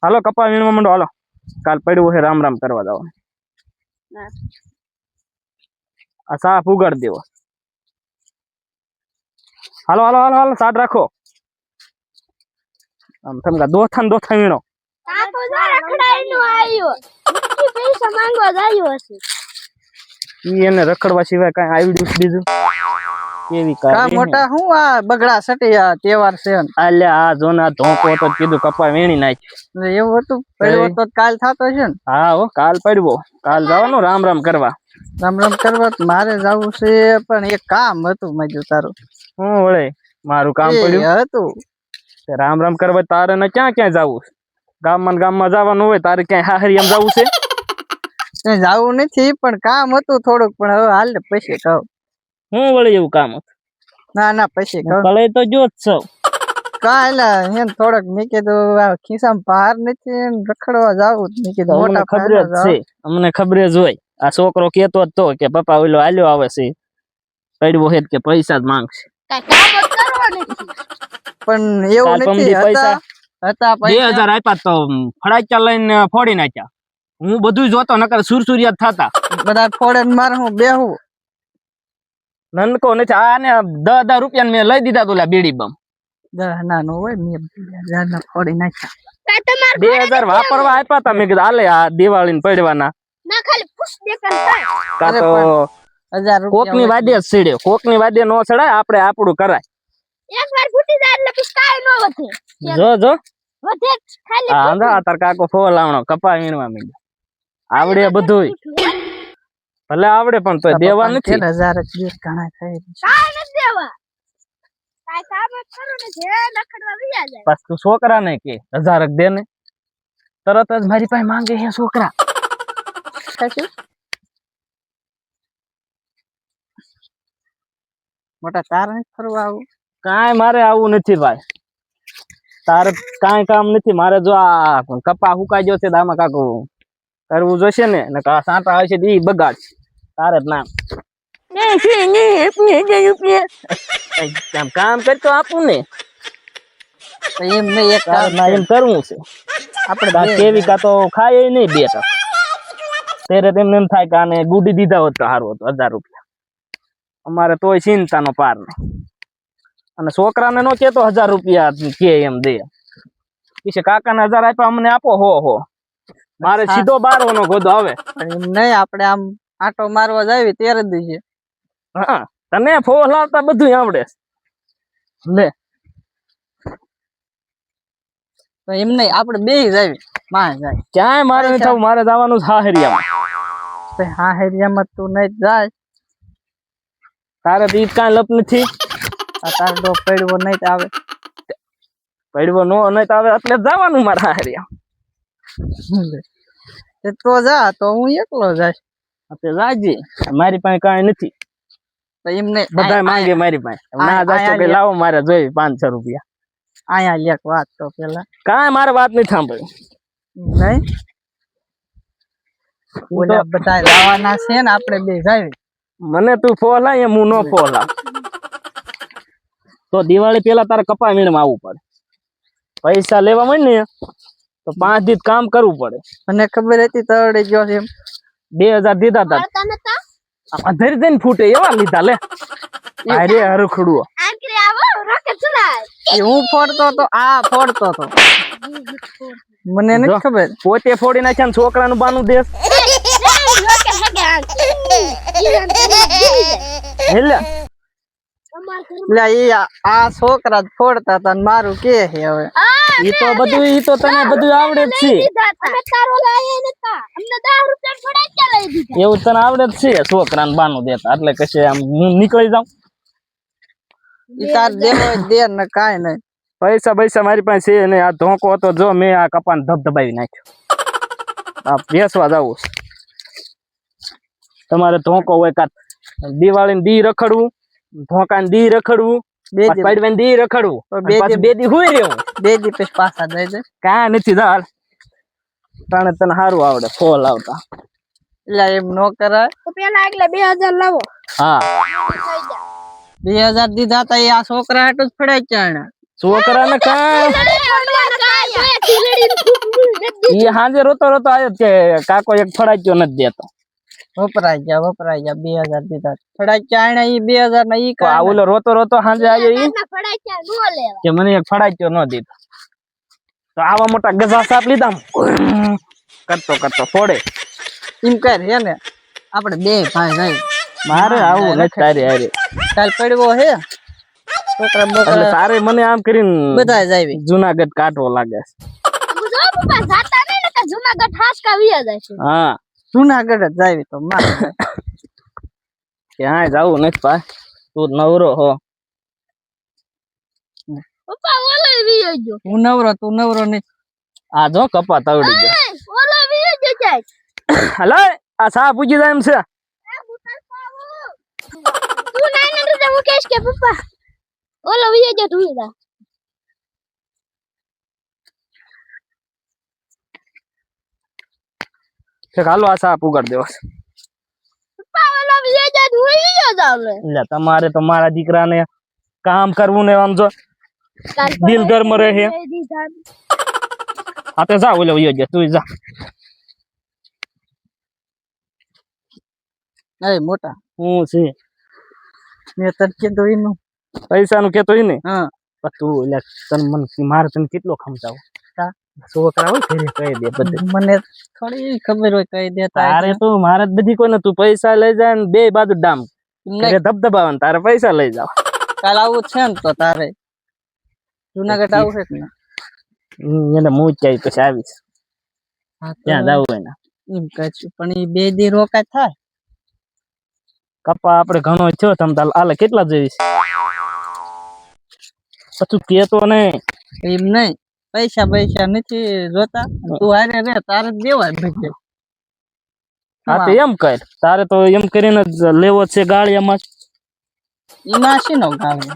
હાલો કપા વીણવા માંડો હાલો કાલ પડ્યું છે રામ રામ કરવા જાવ આ સાફ ઉગાડ દેવો હાલો હાલો હાલો હાલો સાડ રાખો આમ તમે દોથા વીણો કાકો જો રખડાઈ નો આવ્યો નક્કી પૈસા માંગવા જાયો હશે ઈ એને રખડવા સિવાય કઈ આવડ્યું બીજું કેવી કા મોટા હું આ બગડા સટિયા તહેવાર છે આલ્યા આ જોના ધોકો તો કીધું કપા વીણી નાખ એવું હતું પડ્યો તો કાલ થાતો છે ને હા હો કાલ પડવો કાલ જવાનું રામ રામ કરવા રામ રામ કરવા મારે જવું છે પણ એક કામ હતું મજુ તારું હું વળે મારું કામ પડ્યું હતું રામ રામ કરવા તારે ને ક્યાં ક્યાં જવું ગામમાં જવાનું હોય તારે ક્યાંય હાહરી એમ જવું છે જવું નથી પણ કામ હતું થોડુંક પણ હવે હાલ ને પછી કહું હું વળે એવું કામ હતું ના ના પછી કહું ભલે તો જો જ છો કા એલા એમ થોડોક મેં કીધું આ ખિસ્સામાં બહાર નથી રખડવા જાવું મેં કીધું મોટા ખબર જ છે અમને ખબર જ હોય આ છોકરો કેતો જ તો કે પપ્પા ઓલો આલ્યો આવે છે પડવો હે કે પૈસા જ માંગશે કાઈ કામ જ કરવા નથી પણ એવું નથી હતા 2000 આપ્યા તો ફડાચ્યા લઈને ફોડી નાખ્યા હું બધું જોતો નકર સુરસુરિયા થતા બધા ફોડે મારે હું બેહું નનકો નથી આને 10,000 રૂપિયા મેં લઈ દીધા તોલા બીડી બમ ના નો હોય મેં 2000 ના ફોડી નાખ્યા કા તમાર 2000 વાપરવા આપ્યા તા મેં કીધું હાલે આ દિવાળી ને પડવાના ના ખાલી પુશ દેકન થાય કા તો 1000 કોક ની વાદે જ સીડે કોક ની વાદે નો ચડાય આપણે આપણું કરાય એકવાર ફૂટી જાય એટલે પછી કાઈ નો વધે જો વધે ખાલી આંધા તાર કાકો ફોલ આવણો કપા વીણવા માંડ્યો આવડે બધુંય ભલે આવડે પણ તો દેવા નથી 1000 જ ઘણા થાય કાઈ નથી દેવા કાઈ કામ જ કરો ને જે લખડવા વિયા જાય બસ તું છોકરા ને કે 1000 દે ને તરત જ મારી પાસે માંગે હે છોકરા કશું મોટા તારે ફરવા આવું કાંઈ મારે આવું નથી ભાઈ તારે કાંઈ કામ નથી મારે જો આ કપા હુકાઈ ગયો છે દામા કાકો કરવું જોશે ને કા સાંટા આવશે ઈ બગાડશે તારે જ નામ કામ કરતો આપું ને એમ નહીં એક કામ એમ કરવું છે આપણે કેવી કા તો ખાય નહીં બે ત્યારે તેમને એમ થાય કે આને ગુડી દીધા હોત તો સારું હતું 1000 રૂપિયા અમારે તોય ચિંતાનો પાર નહીં અને છોકરાને નો કેતો 1000 રૂપિયા કે એમ દે કિશે કાકાને 1000 આપ્યા અમને આપો હો મારે સીધો 12 નો ગોદો આવે એમ નહીં આપણે આમ આટો મારવા જાવી ત્યારે જ દઈએ હા તને ફોલ આવતા બધું આવડે લે તો એમ નહીં આપણે બે જાવી માં જાય ક્યાંય મારે નથી થવું મારે જવાનું હાહરિયામાં તો હાહરિયામાં તું નહીં જાય તારે તો ઈ કાંઈ લપ નથી આ તાર ડો પડવો નહીં આવે પડવો નો નહીં આવે એટલે જવાનું મારે હાહરિયા તો જા તો હું એકલો જાય આપણે જાજી મારી પાસે કાંઈ નથી તો એમ નહીં બધા માંગે મારી પાસે ના જાતો કે લાવો મારે જોઈ 500 રૂપિયા આયા લેક વાત તો પેલા કાંઈ મારે વાત નહીં સાંભળી નહીં ઓલા બધા લાવવાના છે ને આપણે બે જાવી મને તું ફોલ આ એમ હું નો ફોલ આ તો દિવાળી પેલા તારે કપા વીણમાં આવવું પડે પૈસા લેવા હોય ને તો 5 દી કામ કરવું પડે મને ખબર હતી તરડે ગયો છે એમ 2000 દીધા તા મળતા નતા અધર દઈને ફૂટે એવા લીધા લે અરે હરખડું આમ કે આવો રોકેટ ચલાય એ હું ફોડતો તો આ ફોડતો તો મને નથી ખબર પોતે ફોડી નાખ્યા ને છોકરાનું બાનું દેશ રોકેટ હગે હેલે લે ઈ આ છોકરા ફોડતા હતા ને મારું કે હે હવે ઈ તો તને બધું આવડે જ છે અમે તારો લાયે નતા અમને 10 રૂપિયા થોડા ક્યાં લઈ દીધા એવું તને આવડે જ છે છોકરાને બાનું દેતા એટલે કશે આમ હું નીકળી જાઉં ઈ તાર દેવો દે ને કાઈ નહીં પૈસા મારી પાસે છે ને આ ધોકો હતો જો મેં આ કપાને ધબધબાવી નાખ્યો આ વેસવા જવું તમારે ધોકો હોય કા દિવાળીને દી રખડવું ધોકાને દી રખડવું પડવાને દી રખડવું બે દી હુઈ રહેવું બે દી પછી પાછા દઈ દે કાંઈ નથી જાલ તને સારું આવડે ફોલ આવતા એટલે એમ નો કરાય તો પેલા એટલે 2000 લાવો હા 2000 દીધા તા આ છોકરા હાટુ જ ફડાય ચાણા છોકરાને કાંઈ ઈ હાંજે રોતો રોતો આવ્યો કે કાકો એક ફળાક્યો નથી દેતો. વપરાઈ ગયા 2000 દીધા ફડાક્યા આણે ઈ 2000 ના ઈ તો આ ઓલો રોતો રોતો હાંજે આવ્યો ઈ ના ફડાક્યા નો લેવા. કે મને એક ફળાક્યો ન દીધો. તો આવા મોટા ગજા સાપ લીધા કરતો કરતો ફોડે. એમ કર હે ને આપણે બે ભાઈ ભાઈ મારે આવું નથી તારી હારે. કાલ પડવો હે છોકરા એટલે બોકરા તારે મને આમ કરીને બધા જ આવી જુનાગઢ કાઢવો લાગે છે. જો પપ્પા જાતા નહીં ને તો જૂનાગઢ હાસકા વિયા જાય છે. હા જુનાગઢ જ આવી તો માં ક્યાંય જવું નથી ભાઈ, તું નવરો હો. પપ્પા ઓલો વિયો ગયો. હું નવરો તું નવરો નહીં આ જો કપા તવડી ગયો. ઓલો વિયો ગયો જાય. હલો આ સા પૂજી જાય એમ છે. તું નાઈ ને તો મુકેશ કે પપ્પા ઓલો વિયો ગયો તું જા. કે હાલો આ સા પુગાડ દેવો છે. પપ્પા ઓલો વિયો ગયો તું વિયો જાવ લે. એટલે તમારે તો મારા દીકરાને કામ કરવું ને આમ જો દિલ ગરમ રહે. હા તો જા ઓલો વિયો ગયો તું જા. એ મોટા હું છે મેં તને કીધું એનું પૈસા નું કેતો ને. હા પણ તું એટલે તને મને મારે તને કેટલો ખમચાવો. છોકરા હોય ઘરે કહી દે બધું. મને થોડી ખબર હોય કઈ દેતા તારે તો મારે જ બધી કોઈ ને તું પૈસા લઈ જાય ને બે બાજુ ડામ ઘરે ધબધબાવન તારે પૈસા લઈ જાવ. કાલ આવું છે ને તો તારે જુનાગઢ આવું છે ને એને હું ક્યાંય પછી આવીશ ત્યાં જવું હોય ને. એમ કહેશું પણ એ 2 દી રોકાય થાય. કપા આપડે ઘણો થયો તમ તાલ આલે કેટલા જોઈશ પછી કેતો નહીં. એમ નહીં પૈસા નથી જોતા તું હારે રે તારે જ દેવાય ભેગે. હા તો એમ કર તારે તો એમ કરીને જ લેવો છે ગાળિયામાં. એમાં શીનો ગાળો